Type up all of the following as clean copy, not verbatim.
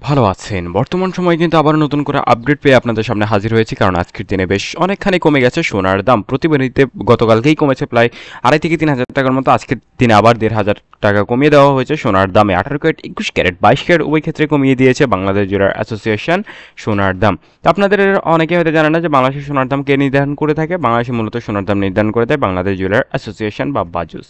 ভালো আছেন। বর্তমান সময়ে কিন্তু আবার নতুন করে আপডেট পেয়ে আপনাদের সামনে হাজির হয়েছি, কারণ আজকের দিনে বেশ অনেকখানি কমে গেছে সোনার দাম। প্রতি ভরিতে গতকালকেই কমেছে প্রায় 2,500 থেকে 3,000 টাকার মতো। আজকের দিনে আবার 1,500 টাকা কমিয়ে দেওয়া হয়েছে সোনার দামে। 18 ক্যারেট, 21 ক্যারেট, 22 ক্যারেট উভয় ক্ষেত্রে কমিয়ে দিয়েছে বাংলাদেশ জুয়েলার অ্যাসোসিয়েশন সোনার দাম। তো আপনাদের অনেকে হয়তো জানেন না যে বাংলাদেশের সোনার দাম কে নির্ধারণ করে থাকে। বাংলাদেশে মূলত সোনার দাম নির্ধারণ করে দেয় বাংলাদেশ জুয়েলার অ্যাসোসিয়েশন বা বাজুস।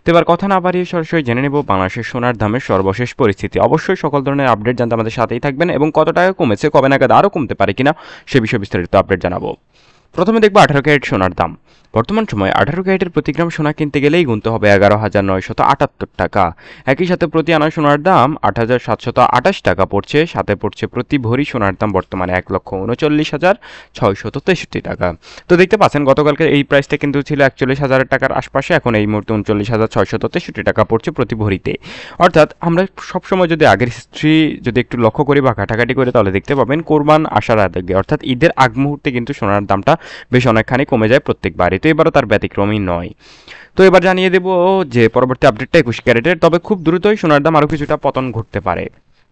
তো এবার কথা না বাড়িয়ে সরাসরি জেনে নেব বাংলাদেশের সোনার দামের সর্বশেষ পরিস্থিতি। অবশ্যই সকল ধরনের আপডেট জানতে আমাদের সাথেই থাকবেন এবং কত টাকা কমেছে, কবে নাগাদ আরও কমতে পারে কিনা সে বিষয়ে বিস্তারিত আপডেট জানাবো। প্রথমে দেখবো 18 ক্যারেট সোনার দাম। বর্তমান সময়ে 18 ক্যারেটের প্রতি গ্রাম সোনা কিনতে গেলেই গুনতে হবে 11,978 টাকা। একই সাথে প্রতি আনা সোনার দাম 8,728 টাকা পড়ছে। সাথে পড়ছে প্রতি ভরি সোনার দাম বর্তমানে 1,39,663 টাকা। তো দেখতে পাচ্ছেন গতকালকে এই প্রাইসটা কিন্তু ছিল 41,000 টাকার আশপাশে, এখন এই মুহূর্তে 39,663 টাকা পড়ছে প্রতি ভরিতে। অর্থাৎ আমরা সবসময় যদি আগের হিস্ট্রি যদি একটু লক্ষ্য করি বা ঘাটাঘাটি করি, তাহলে দেখতে পাবেন কোরবান আসার আগে অর্থাৎ ঈদের আগ মুহূর্তে কিন্তু সোনার দামটা বেশ অনেকখানি কমে যায় প্রত্যেকবারই। তো এবারও তার ব্যতিক্রমই নয়। তো এবার জানিয়ে দেব যে পরবর্তী আপডেটটা 21 ক্যারেটের, তবে খুব দ্রুতই সোনার দাম আরও কিছুটা পতন ঘটতে পারে।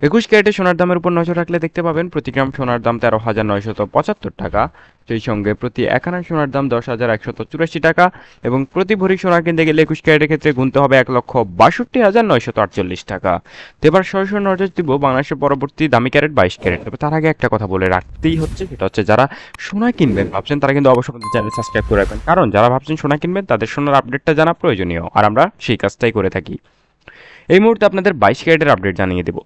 21 ক্যারেটের সোনার দামের উপর নজর রাখলে দেখতে পাবেন প্রতি গ্রাম সোনার দাম 13,975 টাকা। সেই সঙ্গে প্রতি 1 আনা সোনার দাম 10,184 টাকা এবং প্রতি ভরি সোনা কিনতে গেলে 21 ক্যারেটের ক্ষেত্রে গুনতে হবে 1,62,948 টাকা। তো এবার সরাসরি নজর দিব বাংলাদেশের পরবর্তী দামি ক্যারেট 22 ক্যারেট। তবে তার আগে একটা কথা বলে রাখতেই হচ্ছে, সেটা হচ্ছে যারা সোনা কিনবেন ভাবছেন তারা কিন্তু অবশ্যই আমাদের চ্যানেল সাবস্ক্রাইব করে রাখবেন, কারণ যারা ভাবছেন সোনা কিনবেন তাদের সোনার আপডেটটা জানা প্রয়োজনীয়, আর আমরা সেই কাজটাই করে থাকি। এই মুহূর্তে আপনাদের 22 ক্যারেটের আপডেট জানিয়ে দেব।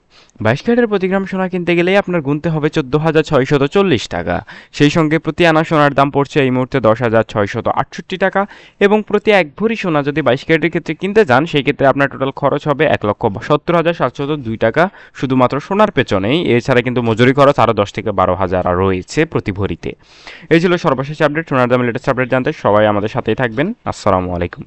22 ক্যারেটের প্রতি গ্রাম সোনা কিনতে গেলেই আপনার গুনতে হবে 14,640 টাকা। সেই সঙ্গে প্রতি আনা সোনার দাম পড়ছে এই মুহূর্তে 10,668 টাকা এবং প্রতি এক ভরি সোনা যদি 22 ক্যারেটের ক্ষেত্রে কিনতে যান, সেই ক্ষেত্রে আপনার টোটাল খরচ হবে 1,70,702 টাকা শুধুমাত্র সোনার পেছনেই। এছাড়া কিন্তু মজুরি খরচ আরও 10 থেকে 12,000 রয়েছে প্রতি ভরিতে। এই ছিল সর্বশেষ আপডেট। সোনার দামের লেটেস্ট আপডেট জানতে সবাই আমাদের সাথেই থাকবেন। আসসালামু আলাইকুম।